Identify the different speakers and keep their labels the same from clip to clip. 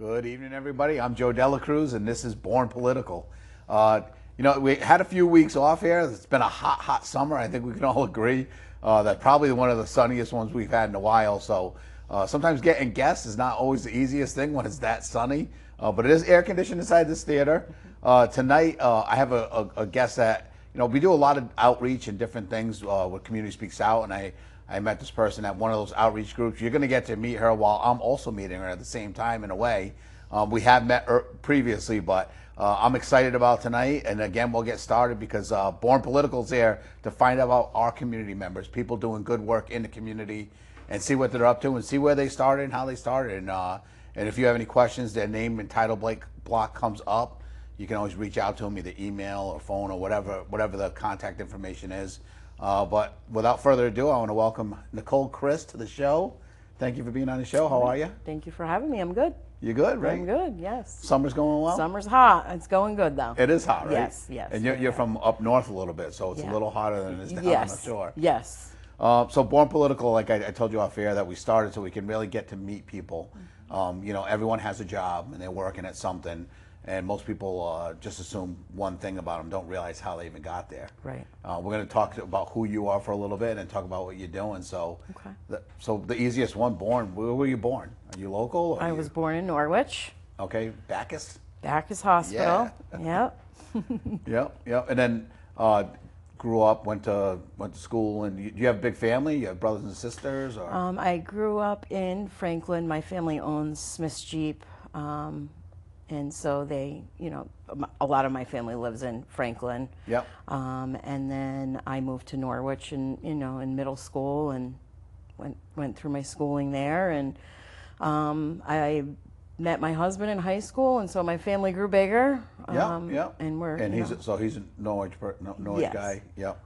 Speaker 1: Good evening, everybody. I'm Joe Cruz, and this is Born Political. We had a few weeks off here. It's been a hot summer. I think we can all agree that probably one of the sunniest ones we've had in a while. So sometimes getting guests is not always the easiest thing when it's that sunny, but it is air conditioned inside this theater. Tonight, I have a guest that, we do a lot of outreach and different things with Community Speaks Out, and I met this person at one of those outreach groups. You're going to get to meet her while I'm also meeting her at the same time in a way. We have met previously, but I'm excited about tonight. And again, we'll get started because Born Political is there to find out about our community members, people doing good work in the community, and see what they're up to and see where they started and how they started. And if you have any questions, their name and title block comes up. You can always reach out to them, either email or phone or whatever the contact information is. But without further ado, I want to welcome Nicole Krys to the show. Thank you for being on the show. How are you?
Speaker 2: Thank you for having me. I'm good.
Speaker 1: You're good, right?
Speaker 2: I'm good, yes.
Speaker 1: Summer's going well?
Speaker 2: Summer's hot. It's going good, though.
Speaker 1: It is hot, right?
Speaker 2: Yes, yes.
Speaker 1: And you're from up north a little bit, so it's a little hotter than it is down on the shore.
Speaker 2: Yes.
Speaker 1: So Born Political, like I told you off air, that we started so we can really get to meet people. Everyone has a job, and they're working at something. And most people just assume one thing about them, don't realize how they even got there.
Speaker 2: Right.
Speaker 1: We're going to talk about who you are for a little bit and talk about what you're doing. So, the easiest one, born. Where were you born? Are you local?
Speaker 2: I was born in Norwich.
Speaker 1: Okay, Bacchus.
Speaker 2: Bacchus Hospital.
Speaker 1: Yeah. Yep. Yep. And then grew up, went to school. And do you have a big family? You have brothers and sisters? Or?
Speaker 2: I grew up in Franklin. My family owns Smith's Jeep. And so they, a lot of my family lives in Franklin.
Speaker 1: Yep.
Speaker 2: And then I moved to Norwich in middle school and went through my schooling there. And I met my husband in high school, and so my family grew bigger.
Speaker 1: Yeah.
Speaker 2: And
Speaker 1: he's a Norwich guy. Yep.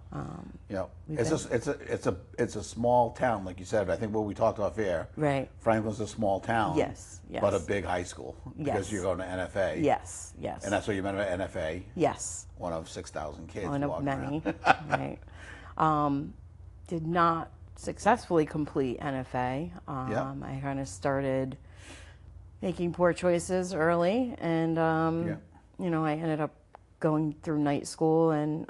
Speaker 1: It's a small town, like you said. I think what we talked off air.
Speaker 2: Right.
Speaker 1: Franklin's a small town.
Speaker 2: Yes.
Speaker 1: But a big high school because you're going to NFA.
Speaker 2: Yes.
Speaker 1: And that's what you meant about NFA.
Speaker 2: Yes.
Speaker 1: One of 6,000 kids.
Speaker 2: One of many. Right. Did not successfully complete NFA. I kind of started making poor choices early, and I ended up going through night school, and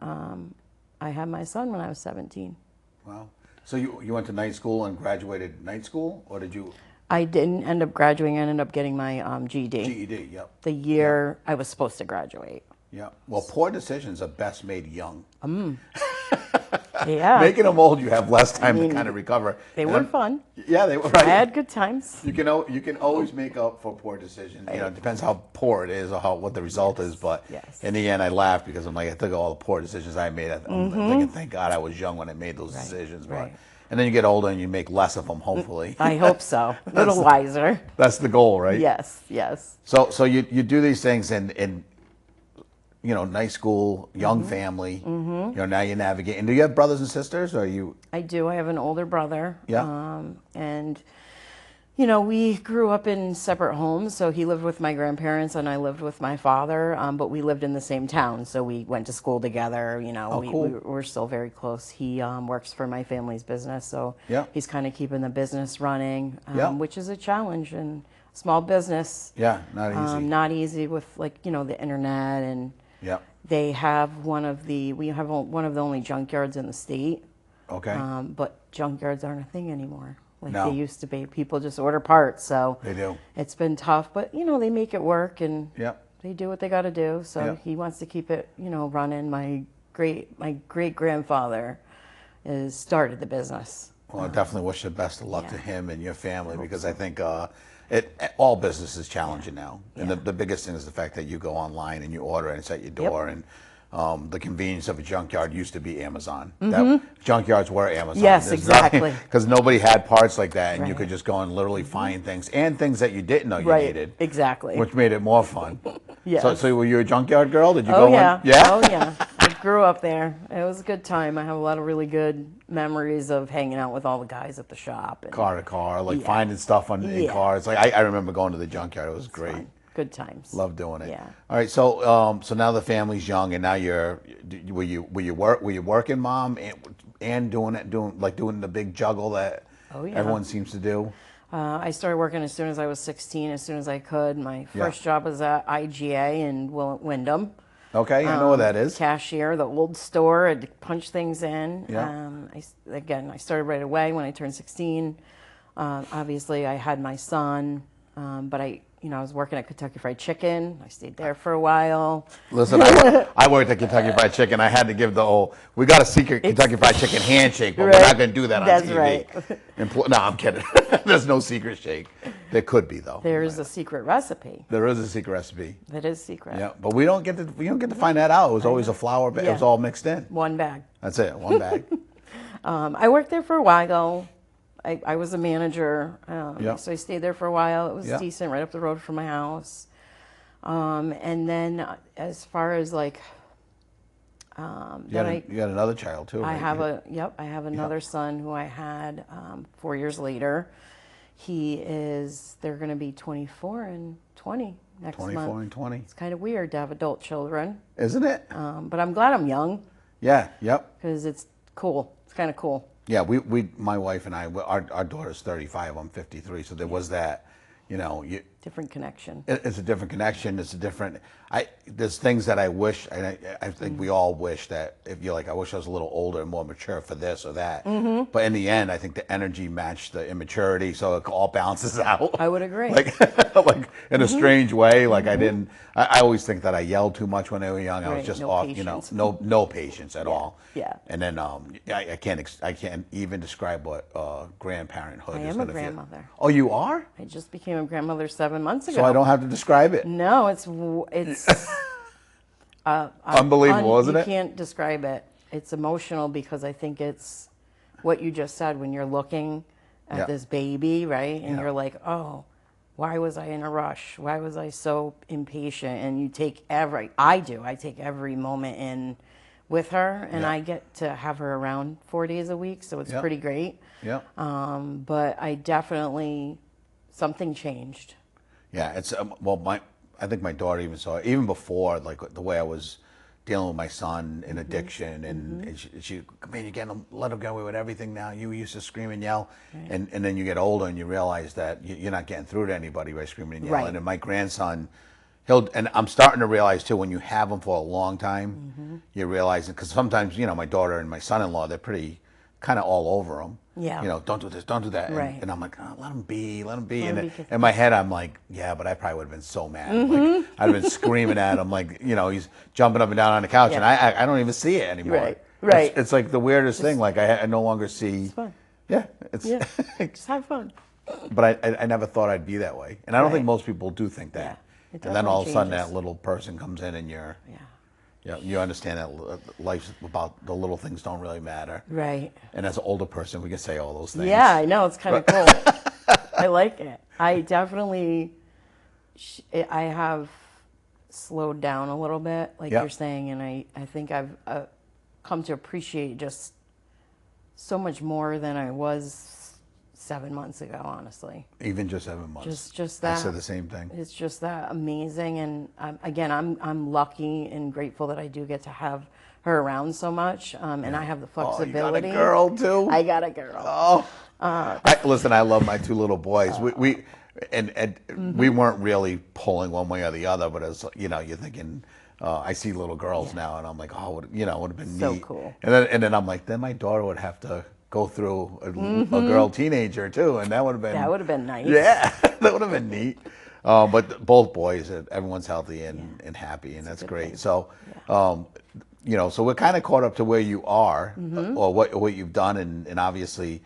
Speaker 2: I had my son when I was 17.
Speaker 1: Wow. So you went to night school and graduated night school, or did you?
Speaker 2: I didn't end up graduating. I ended up getting my GED.
Speaker 1: GED, yep.
Speaker 2: The year I was supposed to graduate.
Speaker 1: Yeah. Well, poor decisions are best made young.
Speaker 2: Yeah.
Speaker 1: Making them old, you have less time to kind of recover.
Speaker 2: They were fun.
Speaker 1: Yeah, they were. Right.
Speaker 2: I had good times.
Speaker 1: You can always make up for poor decisions. It depends how poor it is or what the result is. But in the end, I laugh because I'm like, I think of all the poor decisions I made. I'm thinking, thank God I was young when I made those decisions. But and then you get older and you make less of them, hopefully.
Speaker 2: I hope so. A little wiser.
Speaker 1: That's the goal, right?
Speaker 2: Yes. Yes.
Speaker 1: So you do these things in nice school, young family. Now you navigate. And do you have brothers and sisters, or are you?
Speaker 2: I do. I have an older brother.
Speaker 1: Yeah.
Speaker 2: And we grew up in separate homes. So he lived with my grandparents, and I lived with my father. But we lived in the same town, so we went to school together.
Speaker 1: Cool.
Speaker 2: We're still very close. He works for my family's business, so he's kind of keeping the business running, which is a challenge in small business.
Speaker 1: Yeah, not easy.
Speaker 2: Not easy with the internet and.
Speaker 1: Yeah.
Speaker 2: They have one of the only junkyards in the state.
Speaker 1: Okay.
Speaker 2: But junkyards aren't a thing anymore. Like
Speaker 1: No.
Speaker 2: they used to be. People just order parts, so
Speaker 1: They do.
Speaker 2: it's been tough. But they make it work, and
Speaker 1: Yep.
Speaker 2: they do what they got to do. So he wants to keep it, running. My great grandfather started the business.
Speaker 1: Well, I definitely wish the best of luck to him and your family, because I think all business is challenging now. And the biggest thing is the fact that you go online and you order and it's at your door. And the convenience of a junkyard used to be Amazon. Junkyards were Amazon.
Speaker 2: Yes, exactly.
Speaker 1: Because nobody had parts like that, and you could just go and literally find things, and things that you didn't know you needed.
Speaker 2: Exactly.
Speaker 1: Which made it more fun.
Speaker 2: Yes.
Speaker 1: So were you a junkyard girl? Did you go in?
Speaker 2: Yeah.
Speaker 1: Yeah?
Speaker 2: Oh, yeah. I grew up there. It was a good time. I have a lot of really good memories of hanging out with all the guys at the shop. And
Speaker 1: Car to car, finding stuff in cars. Like I remember going to the junkyard. It was great.
Speaker 2: Fun. Good times.
Speaker 1: Love doing it.
Speaker 2: Yeah.
Speaker 1: All right. So now the family's young, and now were you working, Mom, and doing the big juggle that everyone seems to do?
Speaker 2: I started working as soon as I was 16, as soon as I could. My first job was at IGA in Wyndham.
Speaker 1: Okay, I know what that is.
Speaker 2: Cashier, the old store. I'd punch things in.
Speaker 1: Yeah.
Speaker 2: I started right away when I turned 16. Obviously, I had my son, but I was working at Kentucky Fried Chicken. I stayed there for a while.
Speaker 1: Listen, I worked at Kentucky Fried Chicken. I had to give the old, we got a secret Kentucky Fried Chicken handshake, but we're not going to do that on
Speaker 2: That's
Speaker 1: TV.
Speaker 2: right.
Speaker 1: No, I'm kidding. There's no secret shake. There could be, though.
Speaker 2: There's a secret recipe.
Speaker 1: There is a secret recipe.
Speaker 2: That is secret.
Speaker 1: Yeah, but we don't get to find that out. It was always a flour. It was all mixed in.
Speaker 2: One bag.
Speaker 1: That's it. One bag.
Speaker 2: I worked there for a while. I was a manager, so I stayed there for a while. It was decent, right up the road from my house. And then, as far as like,
Speaker 1: You got another child too.
Speaker 2: I
Speaker 1: right?
Speaker 2: have I have another son who I had 4 years later. They're going to be 24 and 20 next month.
Speaker 1: 24 and 20.
Speaker 2: It's kind of weird to have adult children,
Speaker 1: Isn't it?
Speaker 2: but I'm glad I'm young
Speaker 1: Yeah. Yep.
Speaker 2: because it's cool. It's kind of cool.
Speaker 1: Yeah. My wife and I, our daughter's 35. I'm 53. So there was that.
Speaker 2: Different connection.
Speaker 1: It's a different connection. It's a different. There's things that I wish, and I think we all wish that if you're like, I wish I was a little older and more mature for this or that. But in the end, I think the energy matched the immaturity, so it all balances out.
Speaker 2: I would agree.
Speaker 1: Like in a strange way. Like I always think that I yelled too much when I was young. I was just
Speaker 2: no
Speaker 1: off.
Speaker 2: patience.
Speaker 1: No patience at all.
Speaker 2: Yeah.
Speaker 1: And then I can't even describe what grandparenthood
Speaker 2: I
Speaker 1: is
Speaker 2: am a
Speaker 1: going to feel.
Speaker 2: grandmother.
Speaker 1: Oh, you are?
Speaker 2: I just became a grandmother 7 months ago.
Speaker 1: So I don't have to describe it.
Speaker 2: No, it's
Speaker 1: Unbelievable, isn't
Speaker 2: you
Speaker 1: it?
Speaker 2: You can't describe it. It's emotional because I think it's what you just said when you're looking at this baby, right? And you're like, oh, why was I in a rush? Why was I so impatient? And you take I take every moment in with her, and I get to have her around 4 days a week, so it's pretty great.
Speaker 1: Yeah.
Speaker 2: But I definitely, something changed.
Speaker 1: Yeah, it's I think my daughter even saw it, even before, like the way I was dealing with my son in addiction, and she, man, you're getting let him get away with everything now. You used to scream and yell, and then you get older and you realize that you're not getting through to anybody by screaming and yelling. And my grandson, and I'm starting to realize too, when you have him for a long time, you realize, because sometimes, my daughter and my son-in-law, they're pretty kind of all over him.
Speaker 2: Yeah.
Speaker 1: Don't do this, don't do that.
Speaker 2: Right.
Speaker 1: And I'm like, oh, let him be. And in my head, I'm like, yeah, but I probably would have been so mad. Like, I'd have been screaming at him, like, he's jumping up and down on the couch, and I don't even see it anymore.
Speaker 2: Right.
Speaker 1: It's like the weirdest thing. Like, I no longer see.
Speaker 2: It's fun.
Speaker 1: Yeah.
Speaker 2: Just have fun.
Speaker 1: But I never thought I'd be that way. And I don't think most people do think that.
Speaker 2: It
Speaker 1: And then all of a sudden,
Speaker 2: changes.
Speaker 1: that little person comes in, and you understand that life's about the little things don't really matter.
Speaker 2: Right.
Speaker 1: And as an older person, we can say all those things.
Speaker 2: Yeah, I know. It's kind of cool. I like it. I definitely, I have slowed down a little bit, like you're saying, and I think I've come to appreciate just so much more than I was 7 months ago, honestly.
Speaker 1: Even just 7 months.
Speaker 2: Just that.
Speaker 1: I said the same thing.
Speaker 2: It's just that amazing, and again, I'm lucky and grateful that I do get to have her around so much, and I have the flexibility.
Speaker 1: Oh, you got a girl too?
Speaker 2: I got a girl.
Speaker 1: Oh, listen, I love my 2 little boys. We we weren't really pulling one way or the other, but as you're thinking. I see little girls now, and I'm like, oh, would have been
Speaker 2: So
Speaker 1: neat.
Speaker 2: cool.
Speaker 1: And then I'm like, then my daughter would have to go through a girl teenager too, and that would have been
Speaker 2: nice.
Speaker 1: Yeah, that would have been neat. But both boys, everyone's healthy and happy, and that's great. Thing. So, so we're kind of caught up to where you are, or what you've done, and obviously.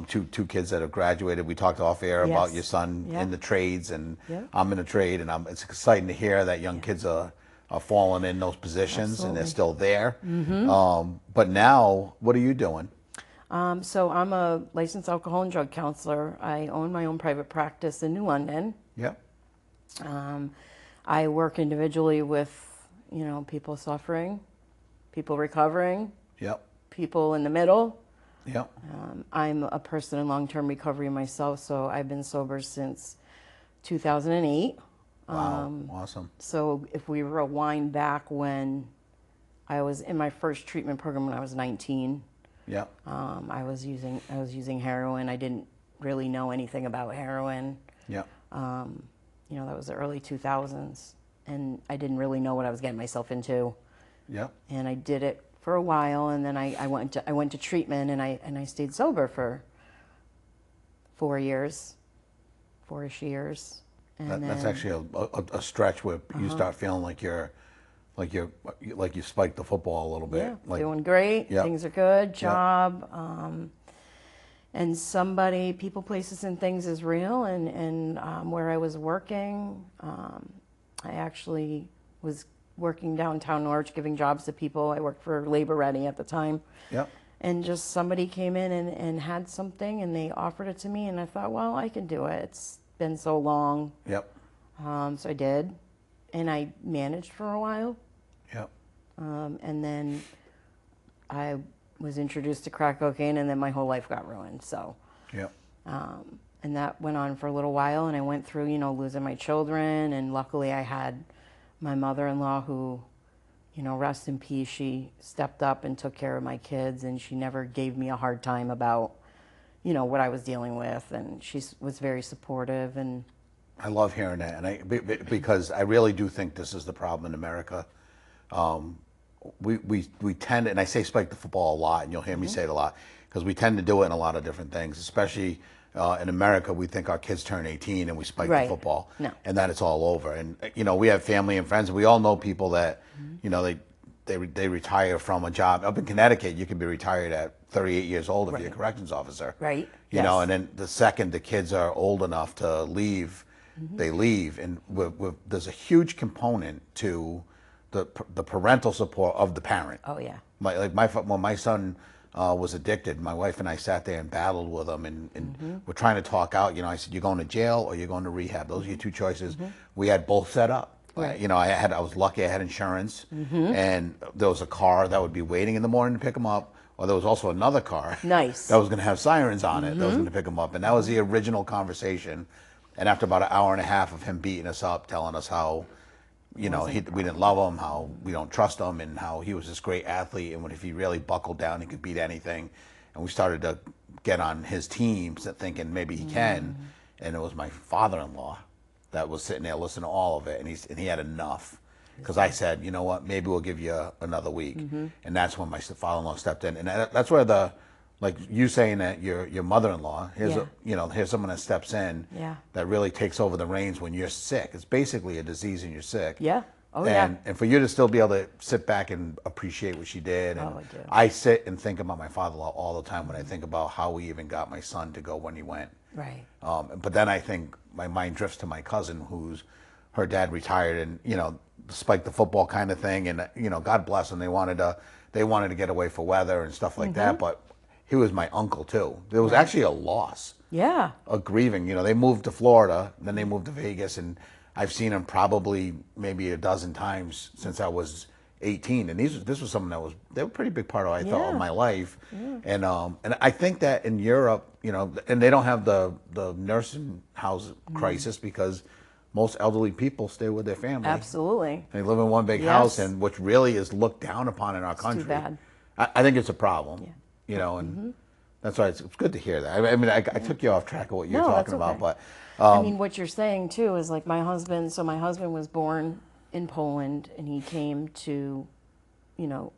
Speaker 1: Two kids that have graduated. We talked off air about your son in the trades, and I'm in a trade, and it's exciting to hear that young kids are falling in those positions. Absolutely. And they're still there. But now, what are you doing?
Speaker 2: So I'm a licensed alcohol and drug counselor. I own my own private practice in New London.
Speaker 1: Yep.
Speaker 2: I work individually with, people suffering, people recovering.
Speaker 1: Yep.
Speaker 2: People in the middle.
Speaker 1: Yep.
Speaker 2: I'm a person in long-term recovery myself, so I've been sober since 2008.
Speaker 1: Wow, awesome.
Speaker 2: So if we rewind back when I was in my first treatment program when I was 19,
Speaker 1: yeah,
Speaker 2: I was using heroin. I didn't really know anything about heroin.
Speaker 1: Yeah.
Speaker 2: You know, that was the early 2000s, and I didn't really know what I was getting myself into.
Speaker 1: Yeah.
Speaker 2: And I did it for a while, and then I went to treatment, and I stayed sober for 4-ish years. And
Speaker 1: That's
Speaker 2: then,
Speaker 1: actually a stretch where you start feeling like you spiked the football a little bit.
Speaker 2: yeah,
Speaker 1: Like,
Speaker 2: doing great.
Speaker 1: Yep.
Speaker 2: Things are good.
Speaker 1: Yep.
Speaker 2: Job. And people, places, and things is real. And where I was working, I actually was working downtown Norwich, giving jobs to people. I worked for Labor Ready at the time.
Speaker 1: Yep.
Speaker 2: And just somebody came in and had something, and they offered it to me, and I thought, well, I can do it. It's been so long.
Speaker 1: Yep.
Speaker 2: So I did, and I managed for a while.
Speaker 1: Yep.
Speaker 2: And then I was introduced to crack cocaine, and then my whole life got ruined. So,
Speaker 1: Yep.
Speaker 2: and that went on for a little while, and I went through, losing my children, and luckily I had my mother-in-law who, rest in peace, she stepped up and took care of my kids, and she never gave me a hard time about, what I was dealing with, and she was very supportive. And
Speaker 1: I love hearing that, and because I really do think this is the problem in America. We tend, and I say spike the football a lot, and you'll hear me say it a lot, because we tend to do it in a lot of different things, especially in America. We think our kids turn 18 and we spike the football, and that it's all over. And we have family and friends. We all know people that they retire from a job. Up in Connecticut, you can be retired at 38 years old if you're a corrections officer.
Speaker 2: Right.
Speaker 1: You know, and then the second the kids are old enough to leave, they leave. And there's a huge component to the parental support of the parent.
Speaker 2: Oh, yeah.
Speaker 1: When my son was addicted, my wife and I sat there and battled with him, and we're trying to talk out. I said, you're going to jail or you're going to rehab. Those are your two choices. We had both set up.
Speaker 2: Right.
Speaker 1: I was lucky I had insurance, and there was a car that would be waiting in the morning to pick him up, or there was also another car
Speaker 2: Nice.
Speaker 1: that was going to have sirens on it that was going to pick him up. And that was the original conversation. And after about an hour and a half of him beating us up, telling us how we didn't love him, how we don't trust him, and how he was this great athlete, and if he really buckled down, he could beat anything. And we started to get on his team, thinking maybe he can. And it was my father-in-law that was sitting there listening to all of it, and he had enough. Because I said, you know what, maybe we'll give you another week. And that's when my father-in-law stepped in. And that's where like you saying that your mother-in-law, here's someone that steps in that really takes over the reins when you're sick. It's basically a disease and you're sick.
Speaker 2: Yeah. Oh,
Speaker 1: and for you to still be able to sit back and appreciate what she did. And
Speaker 2: I do.
Speaker 1: I sit and think about my father-in-law all the time when I think about how we even got my son to go when he went.
Speaker 2: Right.
Speaker 1: But then I think my mind drifts to my cousin, her dad retired, and spiked the football kind of thing, and God bless them, they wanted to get away for weather and stuff like that. But he was my uncle too. There was actually a loss.
Speaker 2: Yeah.
Speaker 1: A grieving. They moved to Florida, then they moved to Vegas, and I've seen him probably maybe a dozen times since I was 18. And this was something they were a pretty big part of, I thought, of my life. And I think that in Europe, and they don't have the nursing house crisis because most elderly people stay with their family.
Speaker 2: Absolutely.
Speaker 1: They live in one big house, and which really is looked down upon in our country.
Speaker 2: Too bad.
Speaker 1: I think it's a problem. And that's why it's good to hear that. I mean, I took you off track of what you're talking about, but
Speaker 2: I mean, what you're saying too is like my husband. So my husband was born in Poland, and he came to, the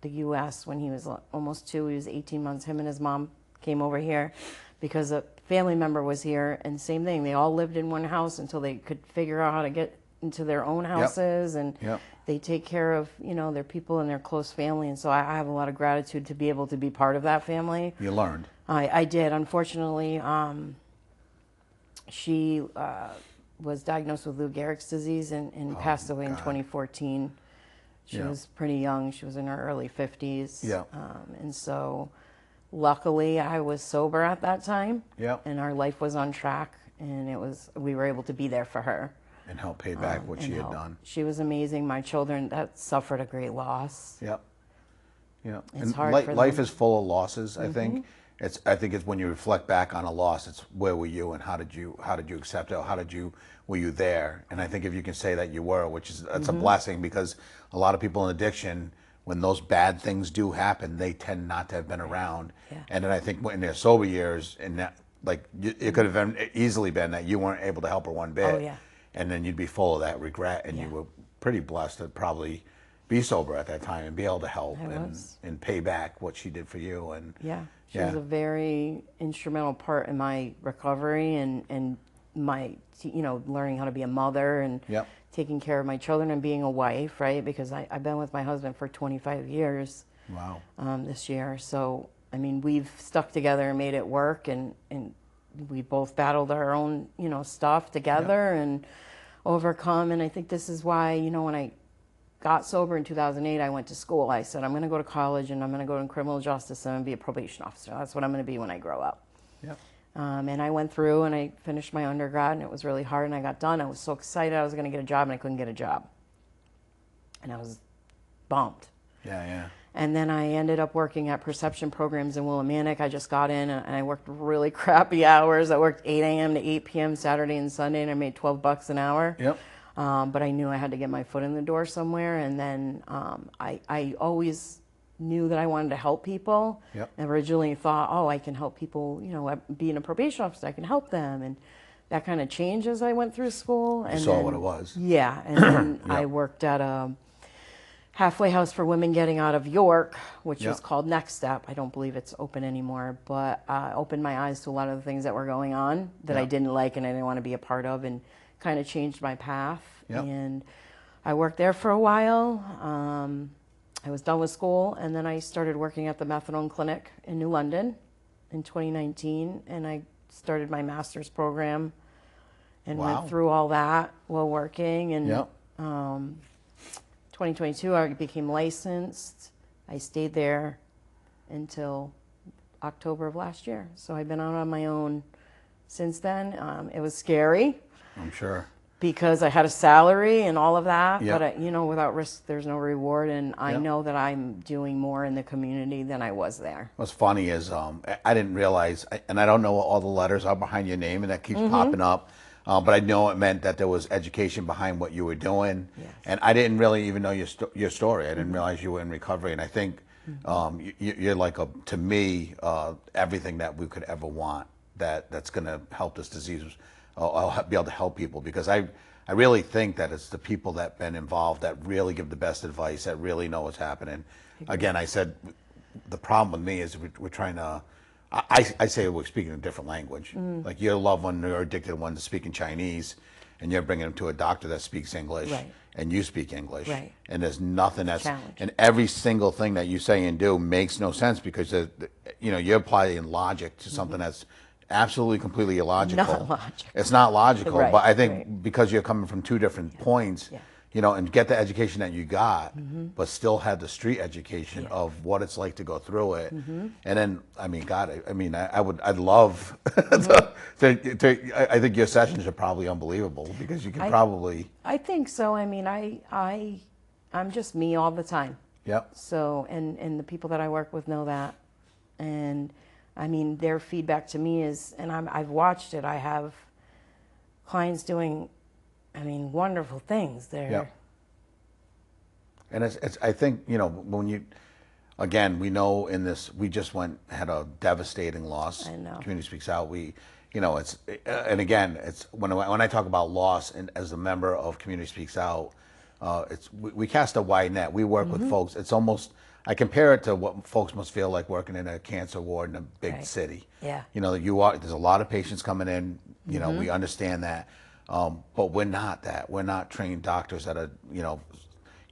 Speaker 2: U.S. when he was almost 2. He was 18 months. Him and his mom came over here because a family member was here, and same thing. They all lived in one house until they could figure out how to get into their own houses, and they take care of their people and their close family. And so I have a lot of gratitude to be able to be part of that family.
Speaker 1: You learned.
Speaker 2: I did. Unfortunately, she was diagnosed with Lou Gehrig's disease and passed away in 2014. She was pretty young. She was in her early 50s.
Speaker 1: Yeah.
Speaker 2: And so luckily I was sober at that time.
Speaker 1: Yeah.
Speaker 2: And our life was on track, and we were able to be there for her.
Speaker 1: And help pay back what she had done.
Speaker 2: She was amazing. My children that suffered a great loss.
Speaker 1: Yep. Yeah.
Speaker 2: It's hard for
Speaker 1: life
Speaker 2: them.
Speaker 1: is full of losses, I think. I think it's when you reflect back on a loss, it's where were you and how did you accept it? Were you there? And I think if you can say that you were, that's a blessing, because a lot of people in addiction, when those bad things do happen, they tend not to have been around.
Speaker 2: Yeah.
Speaker 1: And then I think in their sober years, and like it could have easily been that you weren't able to help her one bit.
Speaker 2: Oh, yeah.
Speaker 1: And then you'd be full of that regret, and you were pretty blessed to probably be sober at that time and be able to help and pay back what she did for you. And
Speaker 2: she was a very instrumental part in my recovery and my, you know, learning how to be a mother and taking care of my children and being a wife, right? Because I've been with my husband for 25 years.
Speaker 1: Wow.
Speaker 2: This year. So, I mean, we've stuck together and made it work, and we both battled our own, you know, stuff together and overcome. And I think this is why, you know, when I got sober in 2008, I went to school. I said, I'm going to go to college and I'm going to go in criminal justice and I'm going to be a probation officer. That's what I'm going to be when I grow up.
Speaker 1: Yep.
Speaker 2: And I went through and I finished my undergrad, and it was really hard, and I got done. I was so excited I was going to get a job, and I couldn't get a job. And I was bummed.
Speaker 1: Yeah.
Speaker 2: And then I ended up working at Perception Programs in Willimantic. I just got in and I worked really crappy hours. I worked 8 a.m. to 8 p.m. Saturday and Sunday, and I made $12 an hour.
Speaker 1: Yep.
Speaker 2: But I knew I had to get my foot in the door somewhere. And then I always knew that I wanted to help people.
Speaker 1: Yep.
Speaker 2: And originally thought, oh, I can help people, you know, being a probation officer, I can help them. And that kind of changed as I went through school. And
Speaker 1: you saw what it was.
Speaker 2: Yeah. And then I worked at a halfway house for women getting out of York, which is called Next Step. I don't believe it's open anymore, but opened my eyes to a lot of the things that were going on that I didn't like and I didn't want to be a part of, and kind of changed my path. And I worked there for a while. I was done with school, and then I started working at the methadone clinic in New London in 2019, and I started my master's program and went through all that while working. And 2022, I became licensed. I stayed there until October of last year. So I've been out on my own since then. It was scary.
Speaker 1: I'm sure.
Speaker 2: Because I had a salary and all of that. But, you know, without risk, there's no reward. And I know that I'm doing more in the community than I was there.
Speaker 1: What's funny is I didn't realize, and I don't know what all the letters are behind your name, and that keeps popping up. But I know it meant that there was education behind what you were doing. And I didn't really even know your story. I didn't realize you were in recovery. And I think you're like, to me, everything that we could ever want that's going to help this disease. I'll be able to help people, because I really think that it's the people that have been involved that really give the best advice, that really know what's happening. Again, I said the problem with me is we're trying to, I say we're speaking a different language. Like your loved one, your addicted one, is speaking Chinese, and you're bringing them to a doctor that speaks English, and you speak English, and there's nothing that's, and every single thing that you say and do makes no sense, because you know, you're applying logic to something that's absolutely completely illogical.
Speaker 2: Not logical.
Speaker 1: It's not logical, but I think because you're coming from two different points, you know, and get the education that you got, but still have the street education of what it's like to go through it. And then, I mean, God, I'd love to, I think your sessions are probably unbelievable, because you can probably.
Speaker 2: I think so. I mean, I'm just me all the time. So, and the people that I work with know that. And I mean, their feedback to me is, and I've watched it, I have clients doing, I mean, wonderful things. They're
Speaker 1: and it's I think, you know, when you, again, we know in this, we just had a devastating loss.
Speaker 2: I know.
Speaker 1: Community Speaks Out. We, you know, it's, and again, it's when I talk about loss, and as a member of Community Speaks Out, we cast a wide net. We work with folks. It's almost, I compare it to what folks must feel like working in a cancer ward in a big city. You know, there's a lot of patients coming in. You know, we understand that, but we're not that. We're not trained doctors that are, you know,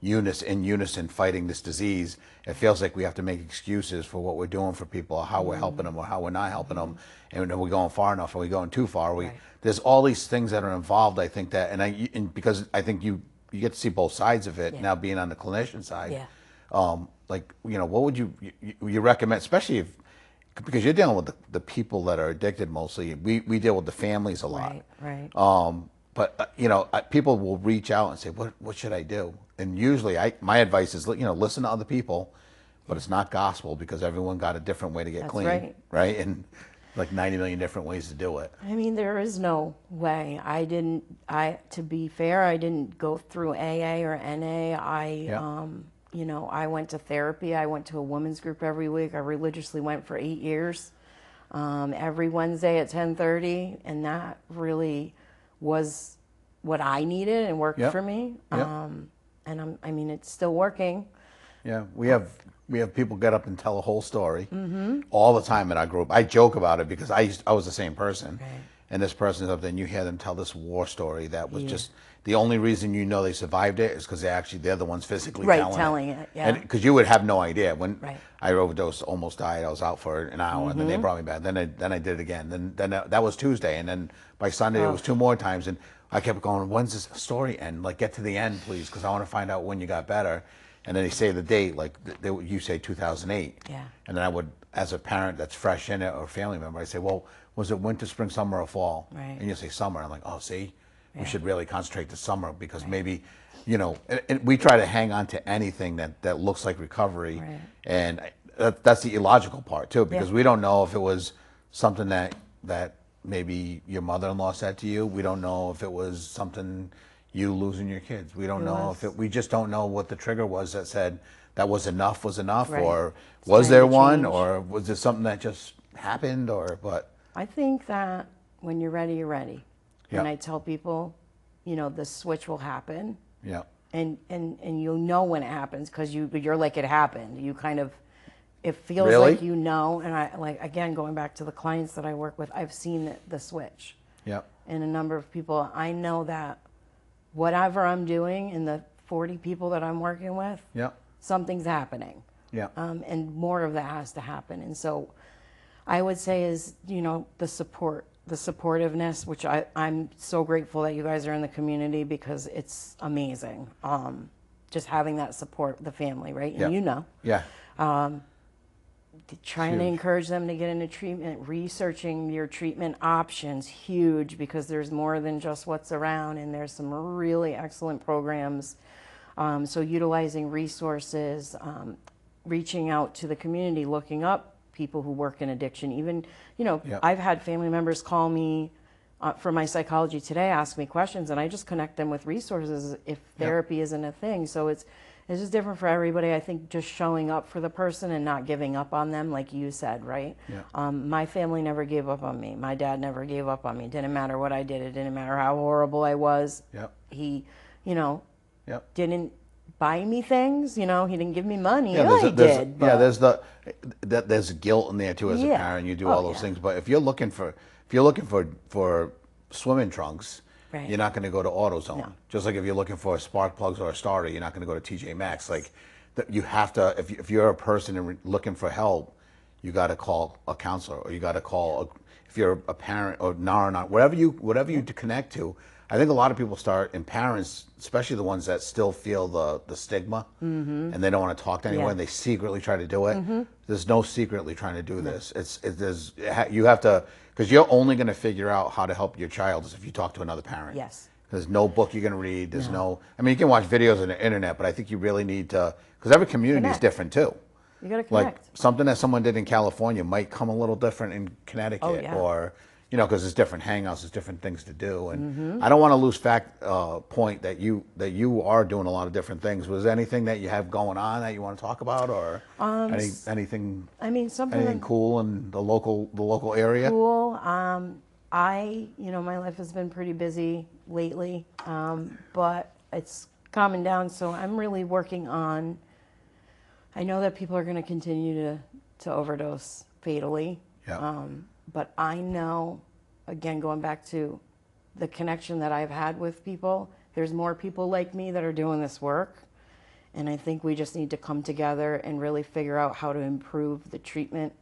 Speaker 1: in unison fighting this disease. It feels like we have to make excuses for what we're doing for people, or how we're helping them, or how we're not helping them, and are we going far enough? Are we going too far? There's all these things that are involved. I think that, and because I think you get to see both sides of it now, being on the clinician side. Like, you know, what would you recommend, especially if, because you're dealing with the people that are addicted mostly. We deal with the families a lot. But you know, people will reach out and say, what should I do? And usually my advice is, you know, listen to other people, but it's not gospel, because everyone got a different way to get clean. Right? And like 90 million different ways to do it.
Speaker 2: I mean, there is no way. To be fair, I didn't go through AA or NA. You know, I went to therapy. I went to a women's group every week. I religiously went for 8 years. every Wednesday at 10:30, and that really was what I needed and worked for me. And I mean, it's still working.
Speaker 1: Yeah, we have people get up and tell a whole story all the time in our group. I joke about it because I was the same person, and this person is up there, and you hear them tell this war story that was just the only reason you know they survived it is because they're the ones physically telling it. Because you would have no idea. When I overdosed, almost died, I was out for an hour, and then they brought me back. Then I did it again. Then that was Tuesday, and then by Sunday it was 2 more times, and I kept going, when's this story end? Like, get to the end, please, because I want to find out when you got better. And then they say the date, like you say 2008.
Speaker 2: Yeah.
Speaker 1: And then I would, as a parent that's fresh in it or family member, I say, well, was it winter, spring, summer, or fall?
Speaker 2: Right.
Speaker 1: And you say summer. I'm like, oh, see, we should really concentrate the summer because maybe, you know, and we try to hang on to anything that looks like recovery. Right. And that's the illogical part too, because we don't know if it was something that maybe your mother-in-law said to you. We don't know if it was something you losing your kids. We don't know if we just don't know what the trigger was that said that was enough, or was there one, or was it something that just happened, or what?
Speaker 2: I think that when you're ready, you're ready. And I tell people, you know, the switch will happen.
Speaker 1: Yeah.
Speaker 2: And you'll know when it happens because you're like, it happened. You kind of, it feels like you know. And I, like, again, going back to the clients that I work with, I've seen the switch.
Speaker 1: Yeah.
Speaker 2: And a number of people, I know that whatever I'm doing in the 40 people that I'm working with, something's happening.
Speaker 1: Yeah.
Speaker 2: And more of that has to happen. And so I would say is, you know, the supportiveness, which I'm so grateful that you guys are in the community because it's amazing. Just having that support, the family, right? And you know.
Speaker 1: Yeah.
Speaker 2: Trying to encourage them to get into treatment, researching your treatment options, huge, because there's more than just what's around, and there's some really excellent programs. So utilizing resources, reaching out to the community, looking up people who work in addiction. Even, you know, I've had family members call me for my Psychology Today, ask me questions, and I just connect them with resources if therapy isn't a thing. So it's just different for everybody. I think just showing up for the person and not giving up on them, like you said, right? Yeah. My family never gave up on me. My dad never gave up on me. It didn't matter what I did. It didn't matter how horrible I was.
Speaker 1: Yep.
Speaker 2: He, you know, didn't buy me things. You know, he didn't give me money.
Speaker 1: Yeah,
Speaker 2: he did.
Speaker 1: Yeah, there's guilt in there too as a parent. You do all those things, but if you're looking for swimming trunks, you're not going to go to AutoZone. No. Just like if you're looking for spark plugs or a starter, you're not going to go to TJ Maxx. Like, you have to, if you're a person and looking for help, you got to call a counselor, or you got to call if you're a parent or not, whatever you connect to. I think a lot of people start, and parents, especially the ones that still feel the stigma, and they don't want to talk to anyone, and they secretly try to do it. There's no secretly trying to do this. You have to, because you're only going to figure out how to help your child is if you talk to another parent.
Speaker 2: Yes.
Speaker 1: There's no book you're going to read. There's no, I mean, you can watch videos on the internet, but I think you really need to, because every community is different too.
Speaker 2: You got to connect.
Speaker 1: Like, something that someone did in California might come a little different in Connecticut, or, you know, because there's different hangouts, there's different things to do, and I don't want to lose point that you are doing a lot of different things. Was there anything that you have going on that you want to talk about, or anything? I mean, anything cool in the local area?
Speaker 2: Cool. You know, my life has been pretty busy lately, but it's calming down. So I'm really working on. I know that people are going to continue to overdose fatally.
Speaker 1: Yeah.
Speaker 2: But I know, again, going back to the connection that I've had with people, there's more people like me that are doing this work. And I think we just need to come together and really figure out how to improve the treatment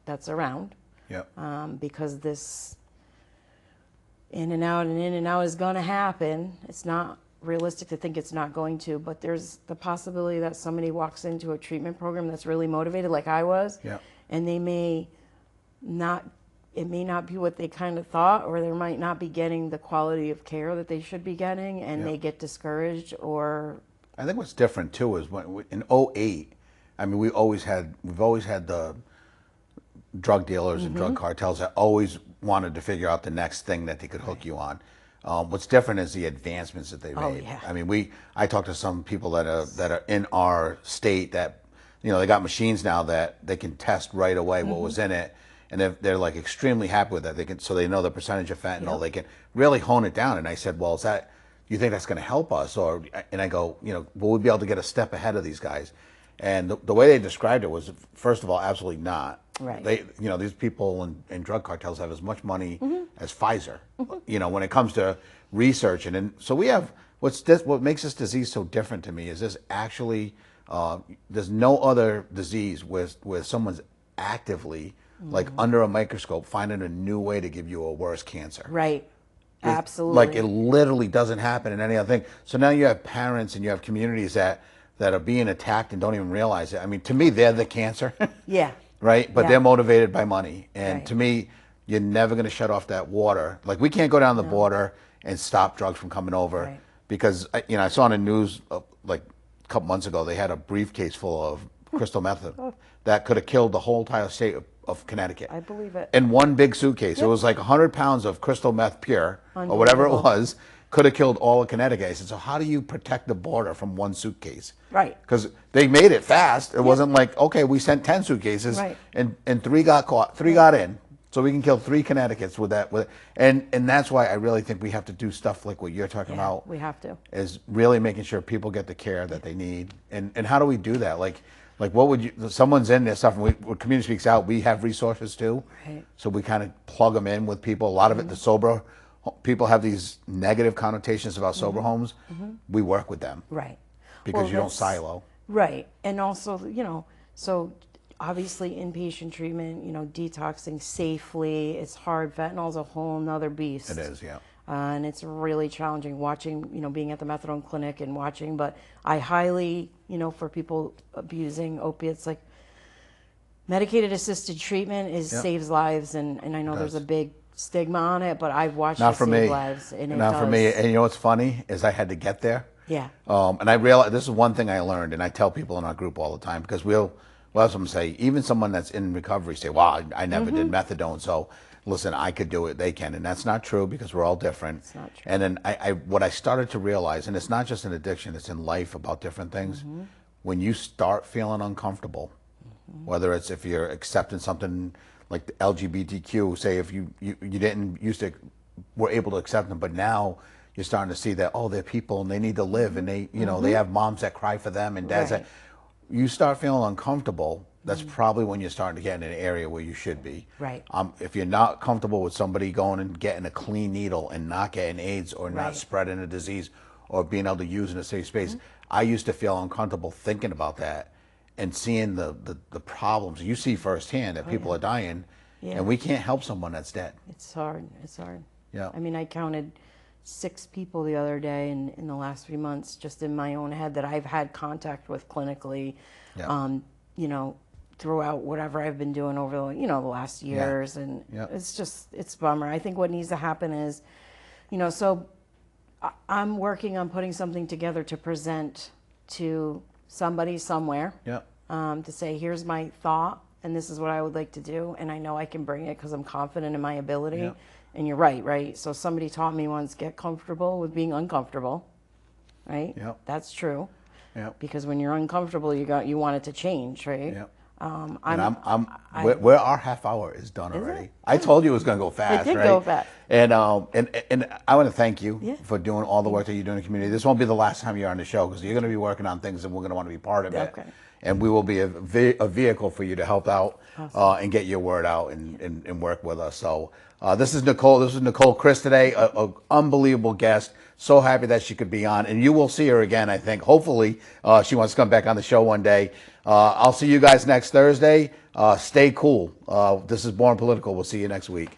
Speaker 2: that's around.
Speaker 1: Yeah.
Speaker 2: Because this in and out is going to happen. It's not realistic to think it's not going to, but there's the possibility that somebody walks into a treatment program that's really motivated, like I was, and they may not. It may not be what they kind of thought, or they might not be getting the quality of care that they should be getting, and they get discouraged. Or
Speaker 1: I think what's different too is when in '08, I mean, we've always had the drug dealers and drug cartels that always wanted to figure out the next thing that they could hook you on. What's different is the advancements that they made.
Speaker 2: Yeah.
Speaker 1: I mean, I talked to some people that are in our state that, you know, they got machines now that they can test right away what was in it. and they're like extremely happy with that. They can, so they know the percentage of fentanyl.
Speaker 2: Yep.
Speaker 1: They can really hone it down. And I said, well, you think that's going to help us? And I go, will we be able to get a step ahead of these guys? And the way they described it was, first of all, absolutely not.
Speaker 2: Right.
Speaker 1: These people in drug cartels have as much money as Pfizer. When it comes to research, so we have what makes this disease so different to me is this actually. There's no other disease where someone's actively, like under a microscope, finding a new way to give you a worse cancer.
Speaker 2: Right. Absolutely.
Speaker 1: Like it literally doesn't happen in any other thing. So now you have parents and you have communities that are being attacked and don't even realize it. I mean, to me, they're the cancer.
Speaker 2: Yeah.
Speaker 1: Right? But
Speaker 2: Yeah.
Speaker 1: they're motivated by money. And
Speaker 2: Right.
Speaker 1: to me, you're never going to shut off that water. Like we can't go down the border and stop drugs from coming over.
Speaker 2: Right.
Speaker 1: Because, I saw on the news like a couple months ago, they had a briefcase full of crystal meth that could have killed the whole entire state of Connecticut.
Speaker 2: I believe it.
Speaker 1: In one big suitcase. It was like 100 pounds of crystal meth pure, or whatever it was, could have killed all of Connecticut. I said, so how do you protect the border from one suitcase?
Speaker 2: Right.
Speaker 1: Because they made it fast. It wasn't like, okay, we sent 10 suitcases,
Speaker 2: Right.
Speaker 1: and 3 got caught, 3 got in. So we can kill 3 Connecticut's with that. And that's why I really think we have to do stuff like what you're talking about.
Speaker 2: We have to.
Speaker 1: Is really making sure people get the care that they need. And how do we do that? Like what would you, someone's in there suffering, when Community Speaks Out, we have resources too.
Speaker 2: Right.
Speaker 1: So we kind of plug them in with people. A lot of it, the sober, people have these negative connotations about sober homes. We work with them.
Speaker 2: Right.
Speaker 1: Because you don't silo.
Speaker 2: Right. And also, so obviously inpatient treatment, detoxing safely, it's hard. Fentanyl's a whole nother beast.
Speaker 1: It is, yeah.
Speaker 2: And it's really challenging watching, being at the methadone clinic and watching, but I highly, for people abusing opiates, like medicated assisted treatment saves lives. And I know there's a big stigma on it, but I've watched it save lives. And
Speaker 1: Not for me. And you know what's funny is I had to get there.
Speaker 2: Yeah.
Speaker 1: And I realized, this is one thing I learned, and I tell people in our group all the time, because we'll have someone say, even someone that's in recovery say, wow, I never did methadone, so listen, I could do it, they can. And that's not true, because we're all different.
Speaker 2: It's not true.
Speaker 1: And then what I started to realize, and it's not just an addiction, it's in life about different things. When you start feeling uncomfortable, whether it's if you're accepting something like the LGBTQ, say if you didn't used to, were able to accept them, but now you're starting to see that, oh, they're people and they need to live, and they, they have moms that cry for them and dads that, you start feeling uncomfortable, that's probably when you're starting to get in an area where you should be.
Speaker 2: Right.
Speaker 1: If you're not comfortable with somebody going and getting a clean needle and not getting AIDS or not spreading a disease or being able to use in a safe space, I used to feel uncomfortable thinking about that and seeing the problems. You see firsthand that people are dying, and we can't help someone that's dead.
Speaker 2: It's hard. It's hard.
Speaker 1: Yeah.
Speaker 2: I mean, I counted 6 people the other day in the last 3 months, just in my own head, that I've had contact with clinically, throughout whatever I've been doing over the last years. And it's a bummer. I think what needs to happen is, so I'm working on putting something together to present to somebody somewhere, to say, here's my thought, and this is what I would like to do, and I know I can bring it because I'm confident in my ability. And you're right? So somebody taught me once, get comfortable with being uncomfortable, right? That's true. Because when you're uncomfortable, you want it to change, right?
Speaker 1: Where our half hour is done already. I told you it was going to go fast,
Speaker 2: It did
Speaker 1: right?
Speaker 2: go fast.
Speaker 1: And I want to thank you for doing all the work that you do in the community. This won't be the last time you're on the show, because you're going to be working on things, and we're going to want to be part of it.
Speaker 2: Okay.
Speaker 1: And we will be a vehicle for you to help out and get your word out and work with us. So this is Nicole. This is Nicole Krys today, an unbelievable guest. So happy that she could be on, and you will see her again, I think. Hopefully, she wants to come back on the show one day. I'll see you guys next Thursday. Stay cool. This is Born Political. We'll see you next week.